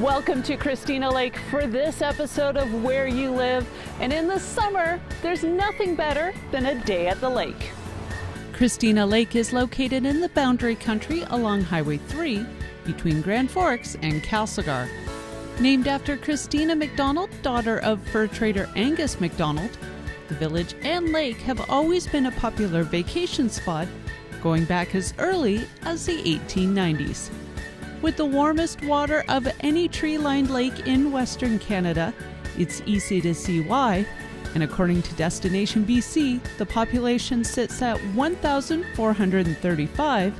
Welcome to Christina Lake for this episode of Where You Live. And in the summer, there's nothing better than a day at the lake. Christina Lake is located in the Boundary Country along Highway 3 between Grand Forks and Castlegar. Named after Christina MacDonald, daughter of fur trader Angus MacDonald, the village and lake have always been a popular vacation spot, going back as early as the 1890s. With the warmest water of any tree-lined lake in Western Canada, it's easy to see why, and according to Destination BC, the population sits at 1,435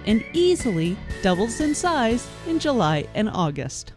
and easily doubles in size in July and August.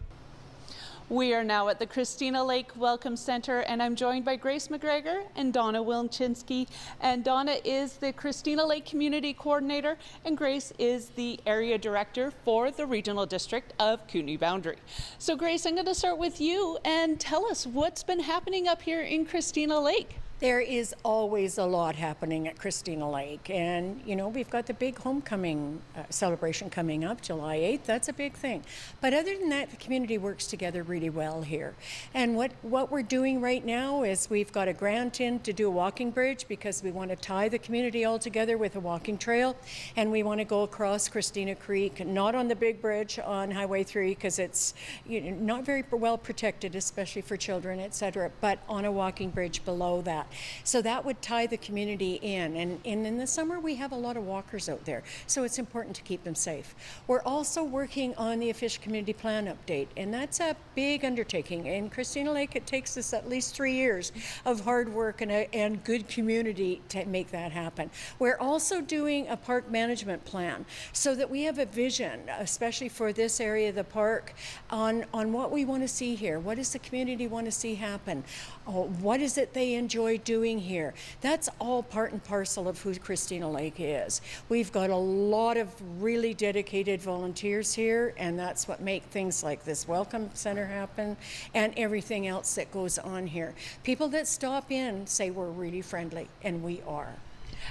We are now at the Christina Lake Welcome Center, and I'm joined by Grace McGregor and Donna Wilczynski. And Donna is the Christina Lake Community Coordinator, and Grace is the Area Director for the Regional District of Kootenay-Boundary. So Grace, I'm going to start with you and tell us what's been happening up here in Christina Lake. There is always a lot happening at Christina Lake, and you know, we've got the big homecoming celebration coming up July 8th. That's a big thing. But other than that, the community works together really well here. And what we're doing right now is we've got a grant in to do a walking bridge because we want to tie the community all together with a walking trail, and we want to go across Christina Creek, not on the big bridge on Highway 3 because it's not very well protected, especially for children, etc., but on a walking bridge below that. So that would tie the community in. And in the summer, we have a lot of walkers out there, so it's important to keep them safe. We're also working on the official community plan update, and that's a big undertaking. In Christina Lake, it takes us at least 3 years of hard work and good community to make that happen. We're also doing a park management plan so that we have a vision, especially for this area of the park, on what we want to see here. What does the community want to see happen? What is it they enjoy doing here? That's all part and parcel of who Christina Lake is. We've got a lot of really dedicated volunteers here, and that's what makes things like this welcome center happen and everything else that goes on here. People that stop in say we're really friendly, and we are.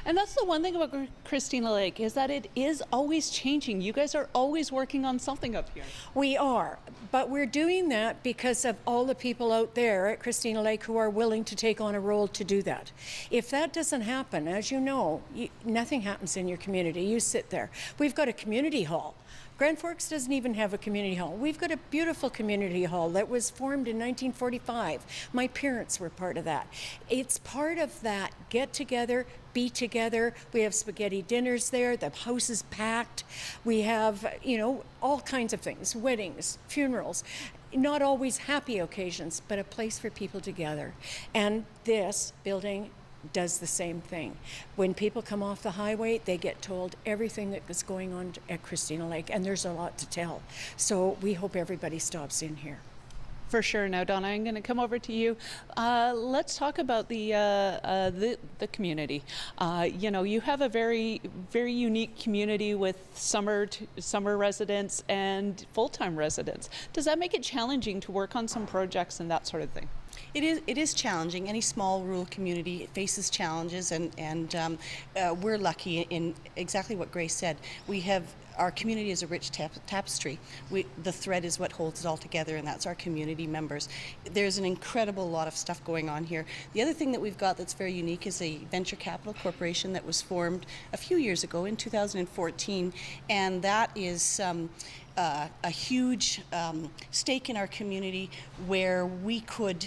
And that's the one thing about Christina Lake, is that it is always changing. You guys are always working on something up here. We are, but we're doing that because of all the people out there at Christina Lake who are willing to take on a role to do that. If that doesn't happen, as you know, nothing happens in your community. You sit there. We've got a community hall. Grand Forks doesn't even have a community hall. We've got a beautiful community hall that was formed in 1945. My parents were part of that. It's part of that get together, be together. We have spaghetti dinners there. The house is packed. We have, all kinds of things, weddings, funerals. Not always happy occasions, but a place for people to gather. And this building does the same thing. When people come off the highway, they get told everything that is going on at Christina Lake, and there's a lot to tell. So we hope everybody stops in here. For sure. Now, Donna, I'm going to come over to you. Let's talk about the community. You have a very, very unique community with summer residents and full-time residents. Does that make it challenging to work on some projects and that sort of thing? It is challenging. Any small rural community faces challenges, and we're lucky in exactly what Grace said. Our community is a rich tapestry. The thread is what holds it all together, and that's our community members. There's an incredible lot of stuff going on here. The other thing that we've got that's very unique is a venture capital corporation that was formed a few years ago in 2014, and that is a huge stake in our community where we could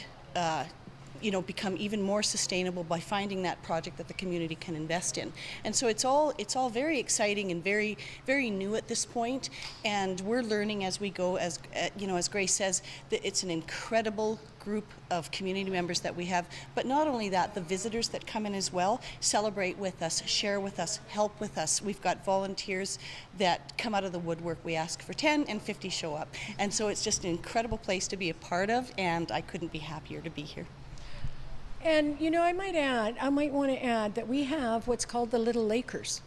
become even more sustainable by finding that project that the community can invest in. And so it's all very exciting and very, very new at this point, and we're learning as we go. As Grace says, that it's an incredible group of community members that we have, but not only that, the visitors that come in as well celebrate with us, share with us, help with us. We've got volunteers that come out of the woodwork. We ask for 10 and 50 show up, and so it's just an incredible place to be a part of, and I couldn't be happier to be here. And I might want to add that we have what's called the Little Lakers.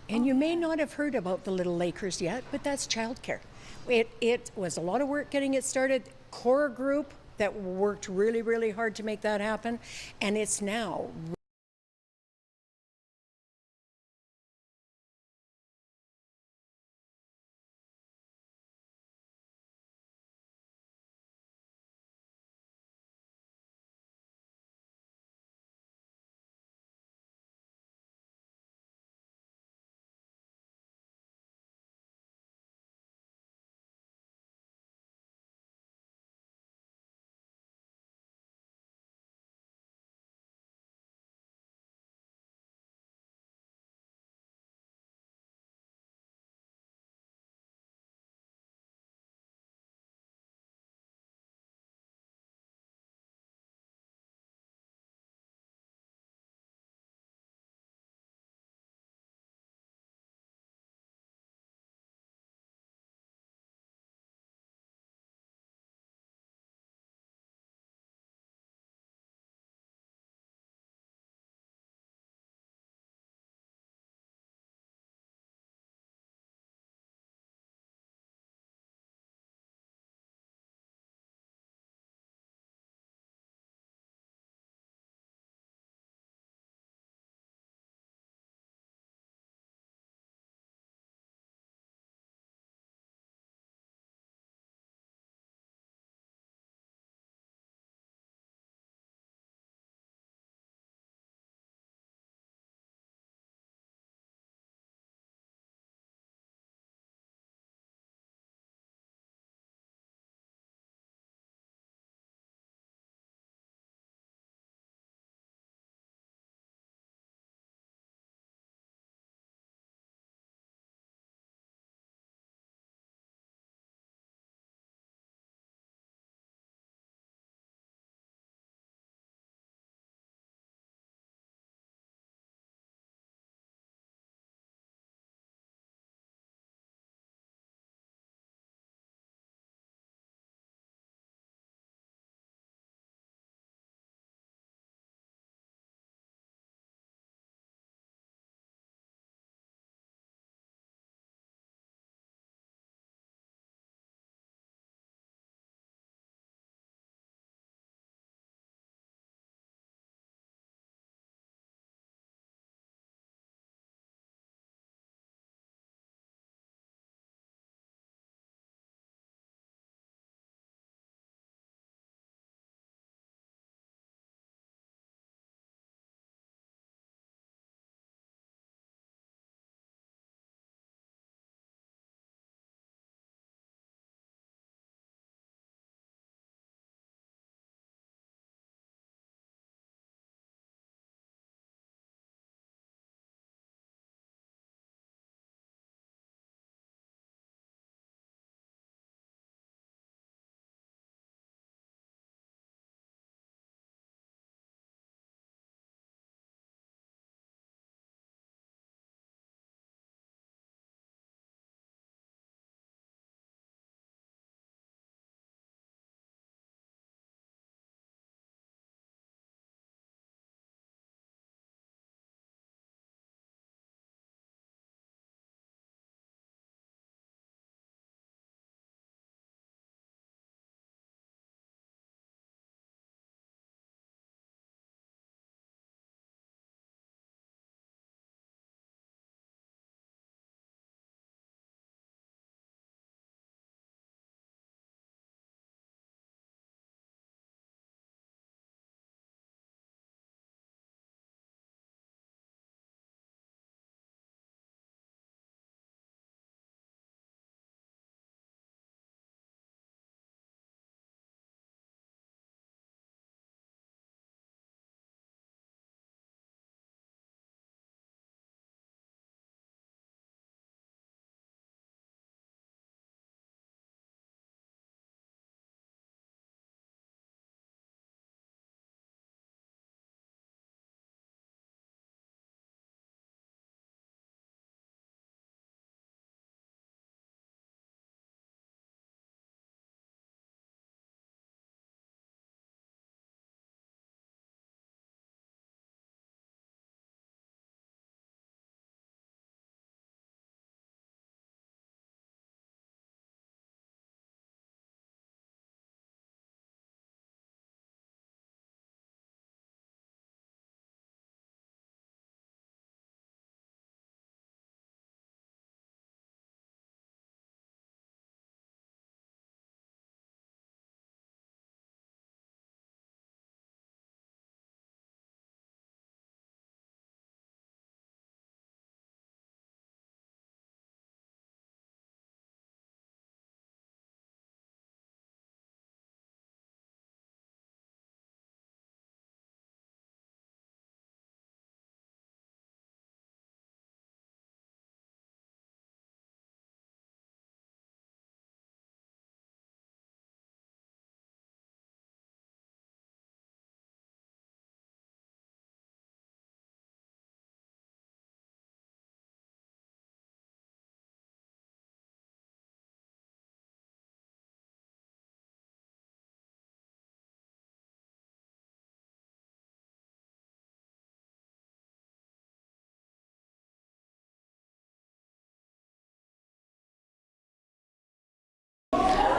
And you may not have heard about the Little Lakers yet, but that's childcare. It was a lot of work getting it started. Core group that worked really, really hard to make that happen, and it's now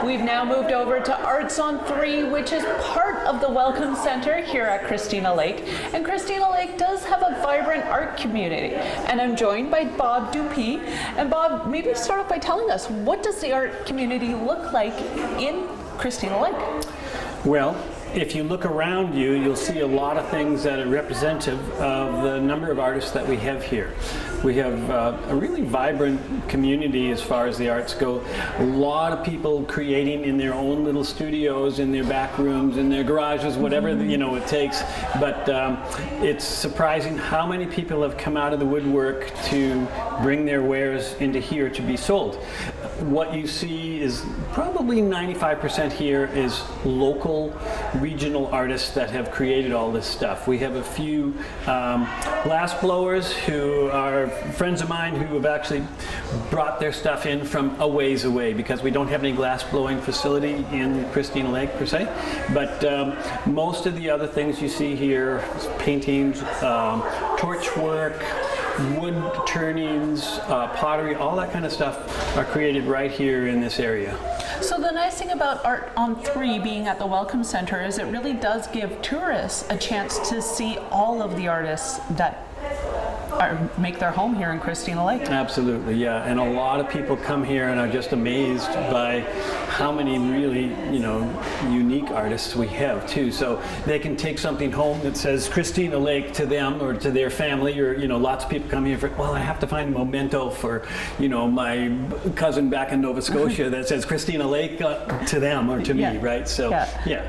We've now moved over to Arts on 3, which is part of the Welcome Center here at Christina Lake. And Christina Lake does have a vibrant art community. And I'm joined by Bob Dupee. And Bob, maybe start off by telling us, what does the art community look like in Christina Lake? Well, if you look around you, you'll see a lot of things that are representative of the number of artists that we have here. We have a really vibrant community as far as the arts go. A lot of people creating in their own little studios, in their back rooms, in their garages, whatever it takes. But it's surprising how many people have come out of the woodwork to bring their wares into here to be sold. What you see is probably 95% here is local, regional artists that have created all this stuff. We have a few glass blowers who are friends of mine who have actually brought their stuff in from a ways away, because we don't have any glass blowing facility in Christina Lake per se. But most of the other things you see here, paintings, torch work, wood turnings, pottery, all that kind of stuff are created right here in this area. So the nice thing about Art on 3 being at the Welcome Center is it really does give tourists a chance to see all of the artists that make their home here in Christina Lake. Absolutely, yeah. And a lot of people come here and are just amazed by how many really, unique artists we have too. So they can take something home that says Christina Lake to them or to their family, or, lots of people come here for, well, I have to find a memento for, my cousin back in Nova Scotia that says Christina Lake to them or to me, right? So, yeah.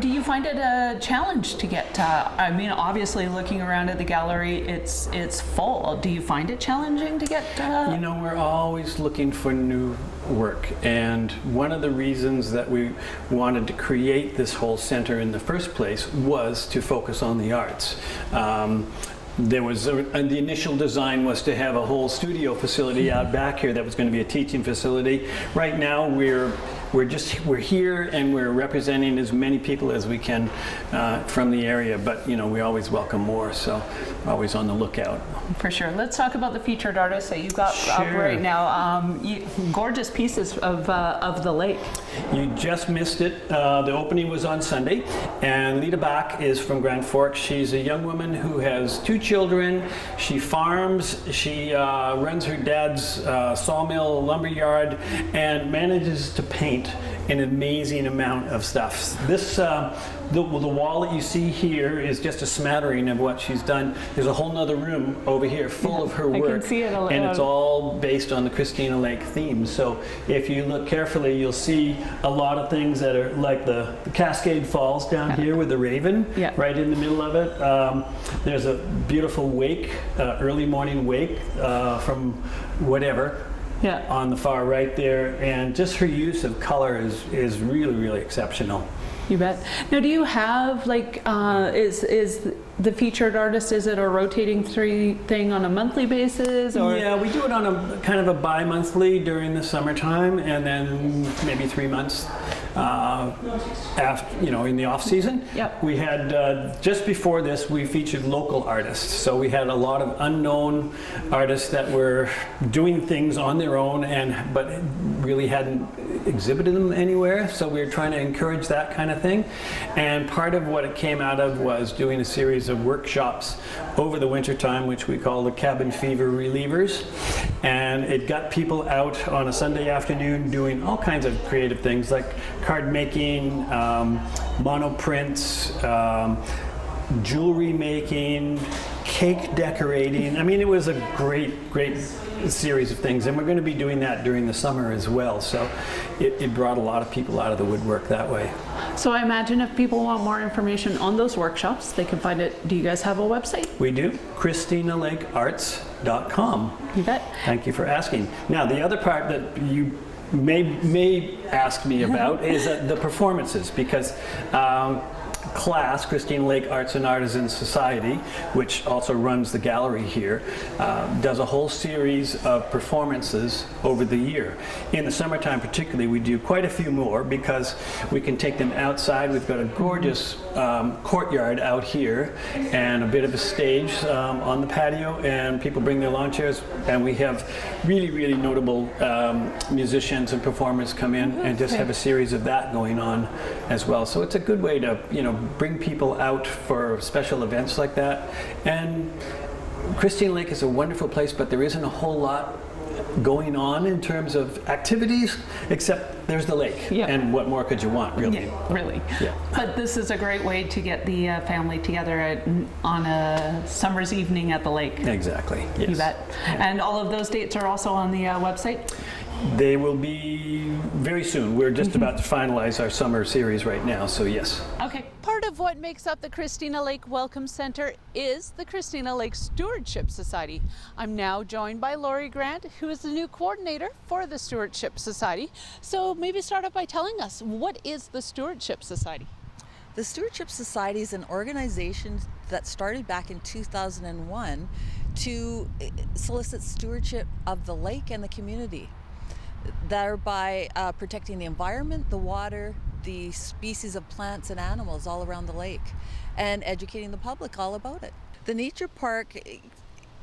Do you find it a challenge to get? Obviously, looking around at the gallery, it's full. Do you find it challenging to get? We're always looking for new work, and one of the reasons that we wanted to create this whole center in the first place was to focus on the arts. There was the initial design was to have a whole studio facility out back here that was going to be a teaching facility. Right now we're here and we're representing as many people as we can from the area, but we always welcome more, so we're always on the lookout. For sure. Let's talk about the featured artists that you've got up right now. Gorgeous pieces of the lake. You just missed it. The opening was on Sunday, and Lita Bach is from Grand Forks. She's a young woman who has 2 children. She farms. She runs her dad's sawmill lumberyard and manages to paint an amazing amount of stuff. This the wall that you see here is just a smattering of what she's done. There's a whole nother room over here full of her work. I can see it and it's all based on the Christina Lake theme. So if you look carefully, you'll see a lot of things that are like the Cascade Falls down here with the raven right in the middle of it. There's a beautiful wake, early morning wake from whatever. On the far right there, and just her use of color is really, really exceptional. You bet. Now, do you have is the featured artist, is it a rotating thing on a monthly basis, or? Yeah, we do it on a kind of a bi-monthly during the summertime, and then maybe 3 months after, in the off season. We had just before this, we featured local artists. So we had a lot of unknown artists that were doing things on their own but really hadn't exhibited them anywhere. So we were trying to encourage that kind of thing. And part of what it came out of was doing a series of workshops over the winter time, which we call the Cabin Fever Relievers. And it got people out on a Sunday afternoon doing all kinds of creative things like card making, monoprints, jewelry making, cake decorating. I mean, it was a great series of things, and we're going to be doing that during the summer as well. So it brought a lot of people out of the woodwork that way. So I imagine if people want more information on those workshops, they can find it. Do you guys have a website? We do. ChristinaLakeArts.com. You bet. Thank you for asking. Now, the other part that you may ask me about is the performances, because class, Christina Lake Arts and Artisans Society, which also runs the gallery here, does a whole series of performances over the year. In the summertime particularly, we do quite a few more because we can take them outside. We've got a gorgeous courtyard out here and a bit of a stage on the patio, and people bring their lawn chairs, and we have really, really notable musicians and performers come in and just have a series of that going on as well. So it's a good way to, bring people out for special events like that. And Christina Lake is a wonderful place, but there isn't a whole lot going on in terms of activities, except there's the lake. Yeah. And what more could you want, really? Yeah, really. Yeah. But this is a great way to get the family together on a summer's evening at the lake. Exactly. Yes. You bet. And all of those dates are also on the website? They will be very soon. We're just about to finalize our summer series right now, so yes. Okay. Part of what makes up the Christina Lake Welcome Center is the Christina Lake Stewardship Society. I'm now joined by Lori Grant, who is the new coordinator for the Stewardship Society. So maybe start off by telling us, what is the Stewardship Society? The Stewardship Society is an organization that started back in 2001 to solicit stewardship of the lake and the community, thereby protecting the environment, the water, the species of plants and animals all around the lake, and educating the public all about it. The nature park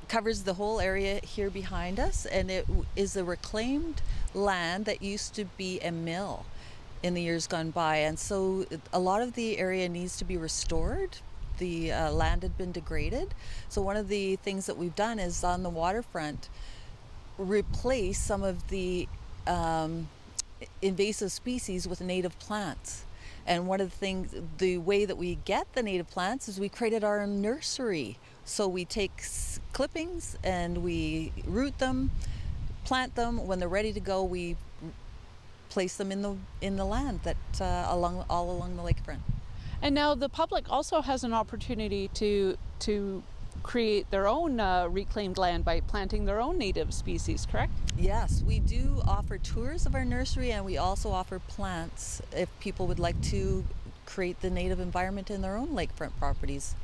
covers the whole area here behind us, and it is a reclaimed land that used to be a mill in the years gone by, and so a lot of the area needs to be restored. The land had been degraded, so one of the things that we've done is on the waterfront replace some of the invasive species with native plants. And one of the things, the way that we get the native plants is we created our own nursery. So we take clippings and we root them, plant them. When they're ready to go, we place them in the land that all along the lakefront. And now the public also has an opportunity to create their own reclaimed land by planting their own native species, correct? Yes, we do offer tours of our nursery, and we also offer plants if people would like to create the native environment in their own lakefront properties.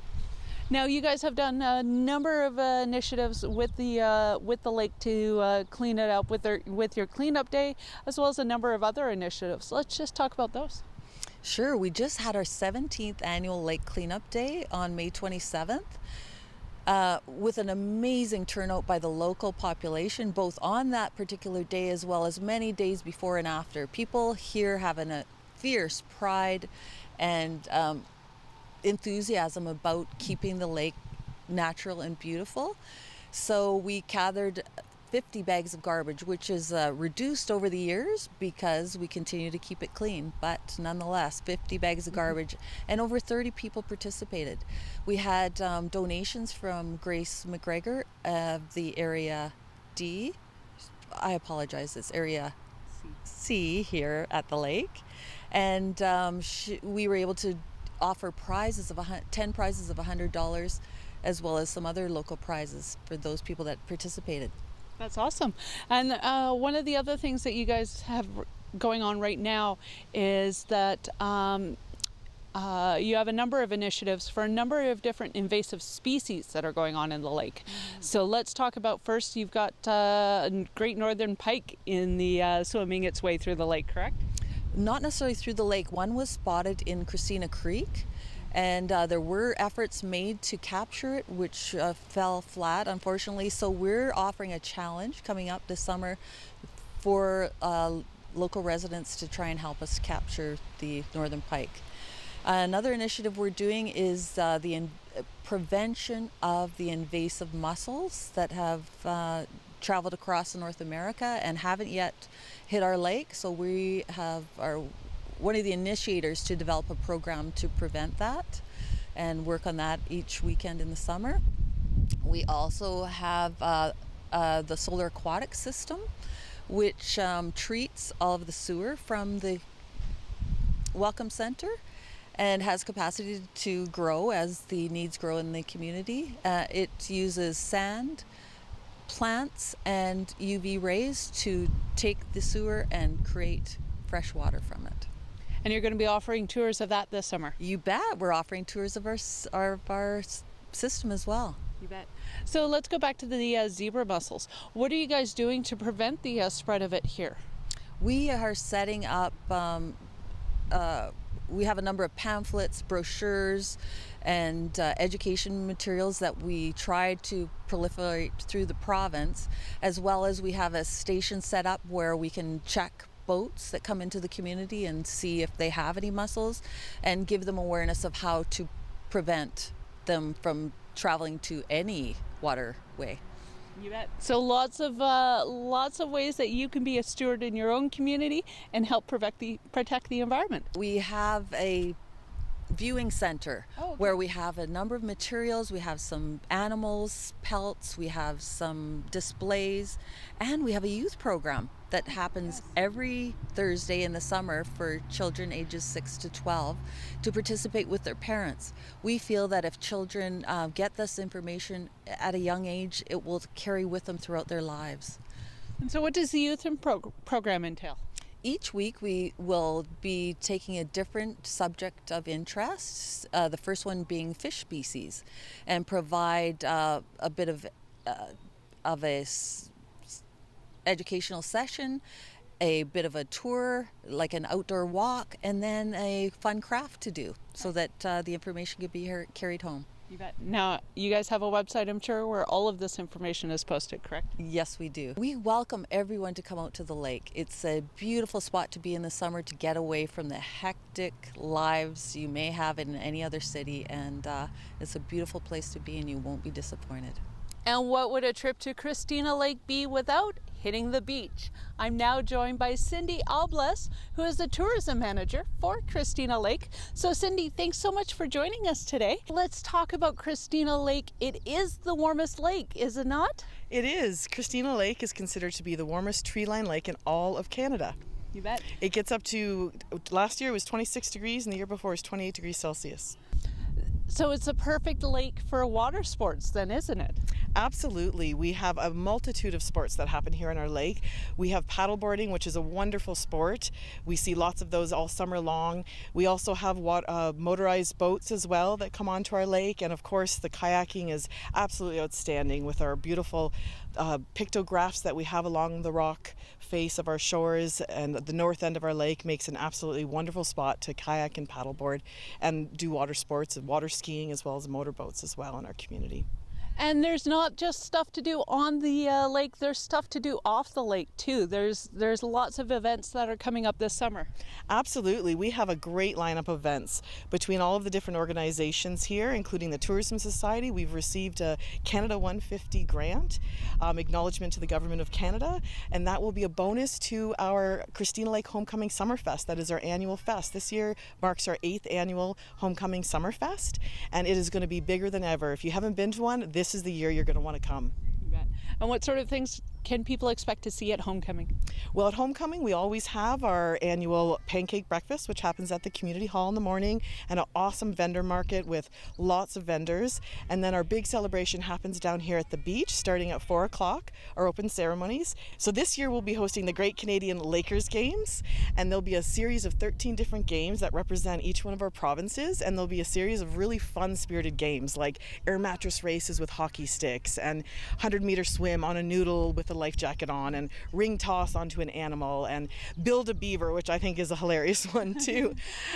Now you guys have done a number of initiatives with the lake to clean it up with your cleanup day, as well as a number of other initiatives. Let's just talk about those. Sure, we just had our 17th annual Lake Cleanup Day on May 27th. With an amazing turnout by the local population, both on that particular day as well as many days before and after. People here having a fierce pride and enthusiasm about keeping the lake natural and beautiful. So we gathered 50 bags of garbage, which is reduced over the years because we continue to keep it clean, but nonetheless 50 bags of garbage, and over 30 people participated. We had donations from Grace McGregor of the Area D, I apologize, it's Area C here at the lake, and we were able to offer prizes of 10 prizes of $100, as well as some other local prizes for those people that participated. That's awesome. And one of the other things that you guys have going on right now is that you have a number of initiatives for a number of different invasive species that are going on in the lake. So let's talk about, first, you've got great northern pike in the swimming its way through the lake, correct? Not necessarily through the lake. One was spotted in Christina Creek, and there were efforts made to capture it, which fell flat, unfortunately. So we're offering a challenge coming up this summer for local residents to try and help us capture the northern pike. Another initiative we're doing is the prevention of the invasive mussels that have traveled across North America and haven't yet hit our lake. So we are one of the initiators to develop a program to prevent that and work on that each weekend in the summer. We also have the solar aquatic system, which treats all of the sewer from the Welcome Center and has capacity to grow as the needs grow in the community. It uses sand, plants, and UV rays to take the sewer and create fresh water from it. And you're going to be offering tours of that this summer? You bet. We're offering tours of our system as well. You bet. So let's go back to the zebra mussels. What are you guys doing to prevent the spread of it here? We are setting up we have a number of pamphlets, brochures, and education materials that we try to proliferate through the province, as well as we have a station set up where we can check boats that come into the community and see if they have any mussels and give them awareness of how to prevent them from traveling to any waterway. You bet. So lots of ways that you can be a steward in your own community and help protect the environment. We have a viewing center where we have a number of materials. We have some animals, pelts, we have some displays, and we have a youth program that happens every Thursday in the summer for children ages 6 to 12 to participate with their parents. We feel that if children get this information at a young age, it will carry with them throughout their lives. And so what does the youth program entail? Each week we will be taking a different subject of interest, the first one being fish species, and provide a bit of a educational session, a bit of a tour, like an outdoor walk, and then a fun craft to do so that the information can be carried home. You bet. Now, you guys have a website, I'm sure, where all of this information is posted, correct? Yes, we do. We welcome everyone to come out to the lake. It's a beautiful spot to be in the summer to get away from the hectic lives you may have in any other city, and it's a beautiful place to be, and you won't be disappointed. And what would a trip to Christina Lake be without hitting the beach? I'm now joined by Cindy Albles, who is the tourism manager for Christina Lake. So Cindy, thanks so much for joining us today. Let's talk about Christina Lake. It is the warmest lake, is it not? It is. Christina Lake is considered to be the warmest tree-lined lake in all of Canada. You bet. It gets up to, last year it was 26 degrees and the year before it was 28 degrees Celsius. So it's a perfect lake for water sports then, isn't it? Absolutely. We have a multitude of sports that happen here on our lake. We have paddleboarding, which is a wonderful sport. We see lots of those all summer long. We also have motorized boats as well that come onto our lake. And of course, the kayaking is absolutely outstanding with our beautiful pictographs that we have along the rock face of our shores, and the north end of our lake makes an absolutely wonderful spot to kayak and paddleboard and do water sports and water skiing as well as motorboats as well in our community. And there's not just stuff to do on the lake, there's stuff to do off the lake too. There's lots of events that are coming up this summer. Absolutely. We have a great lineup of events between all of the different organizations here, including the Tourism Society. We've received a Canada 150 grant, acknowledgement to the Government of Canada, and that will be a bonus to our Christina Lake Homecoming Summerfest. That is our annual fest. This year marks our 8th annual Homecoming Summerfest, and it is going to be bigger than ever. If you haven't been to one, this is the year you're going to want to come. You bet. And what sort of things can people expect to see at Homecoming? Well, at Homecoming, we always have our annual pancake breakfast, which happens at the community hall in the morning, and an awesome vendor market with lots of vendors. And then our big celebration happens down here at the beach, starting at 4 o'clock, our open ceremonies. So this year we'll be hosting the Great Canadian Lakers Games, and there'll be a series of 13 different games that represent each one of our provinces, and there'll be a series of really fun-spirited games like air mattress races with hockey sticks, and 100-meter swim on a noodle with a life jacket on, and ring toss onto an animal, and build a beaver, which I think is a hilarious one too.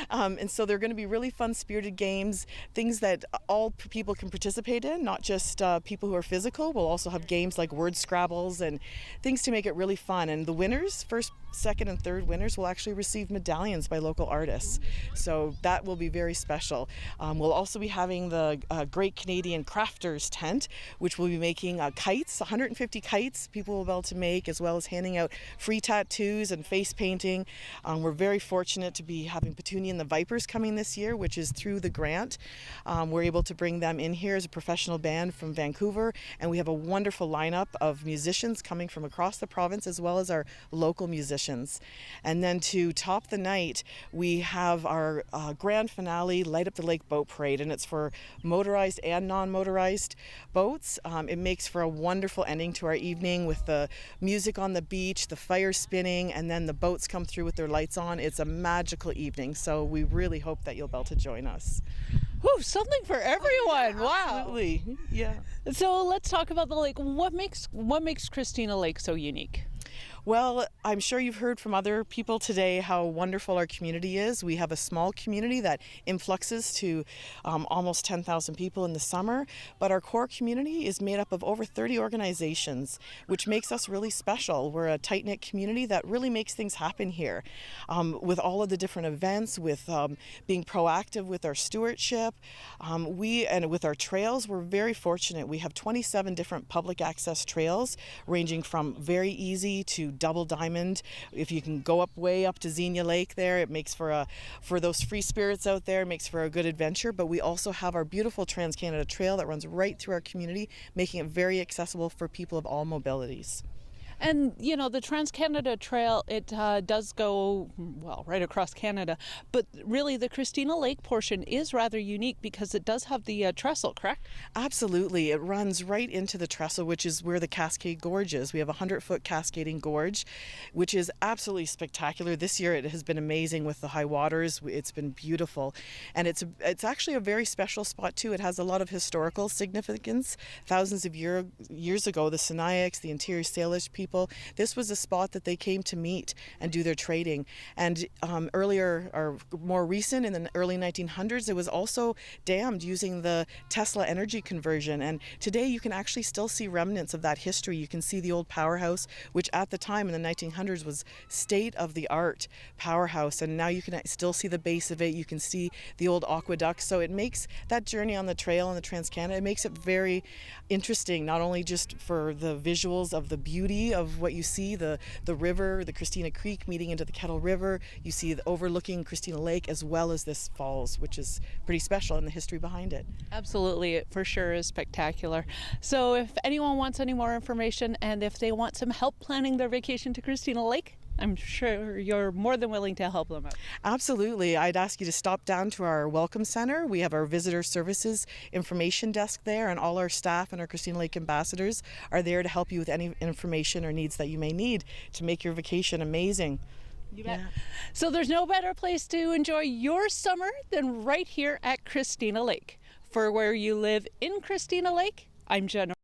And so they're going to be really fun spirited games, things that all people can participate in, not just people who are physical. We'll also have games like word scrabbles and things to make it really fun. And the winners, first, second and third winners, will actually receive medallions by local artists. So that will be very special. We'll also be having the Great Canadian Crafters tent, which will be making kites, 150 kites people will be able to make, as well as handing out free tattoos and face painting. We're very fortunate to be having Petunia and the Vipers coming this year, which is through the grant. We're able to bring them in here as a professional band from Vancouver, and we have a wonderful lineup of musicians coming from across the province, as well as our local musicians. And then to top the night, we have our grand finale Light Up the Lake Boat Parade, and it's for motorized and non-motorized boats. It makes for a wonderful ending to our evening with the music on the beach, the fire spinning, and then the boats come through with their lights on. It's a magical evening, so we really hope that you'll be able to join us. Whew, something for everyone. Wow. Absolutely. Yeah. So let's talk about the lake. What makes Christina Lake so unique? Well, I'm sure you've heard from other people today how wonderful our community is. We have a small community that influxes to almost 10,000 people in the summer, but our core community is made up of over 30 organizations, which makes us really special. We're a tight-knit community that really makes things happen here. With all of the different events, with being proactive with our stewardship, and with our trails, we're very fortunate. We have 27 different public access trails, ranging from very easy to double diamond. If you can go way up to Xenia Lake there, it makes for those free spirits out there, it makes for a good adventure. But we also have our beautiful Trans-Canada Trail that runs right through our community, making it very accessible for people of all mobilities. And, you know, the Trans-Canada Trail, it does go, well, right across Canada. But really, the Christina Lake portion is rather unique because it does have the trestle, correct? Absolutely. It runs right into the trestle, which is where the Cascade Gorge is. We have a 100-foot cascading gorge, which is absolutely spectacular. This year, it has been amazing with the high waters. It's been beautiful. And it's actually a very special spot, too. It has a lot of historical significance. Thousands of years ago, the Sinaiaks, the interior Salish people, this was a spot that they came to meet and do their trading. And earlier, or more recent, in the early 1900s, it was also dammed using the Tesla energy conversion. And today you can actually still see remnants of that history. You can see the old powerhouse, which at the time in the 1900s was state-of-the-art powerhouse. And now you can still see the base of it. You can see the old aqueduct. So it makes that journey on the trail and the Trans-Canada, it makes it very interesting, not only just for the visuals of the beauty of what you see, the river, the Christina Creek meeting into the Kettle River. You see the overlooking Christina Lake, as well as this falls, which is pretty special, and the history behind it. Absolutely, it for sure is spectacular. So if anyone wants any more information and if they want some help planning their vacation to Christina Lake, I'm sure you're more than willing to help them out. Absolutely. I'd ask you to stop down to our Welcome Center. We have our Visitor Services information desk there, and all our staff and our Christina Lake ambassadors are there to help you with any information or needs that you may need to make your vacation amazing. You bet. Yeah. So there's no better place to enjoy your summer than right here at Christina Lake. For Where You Live in Christina Lake, I'm Jennifer.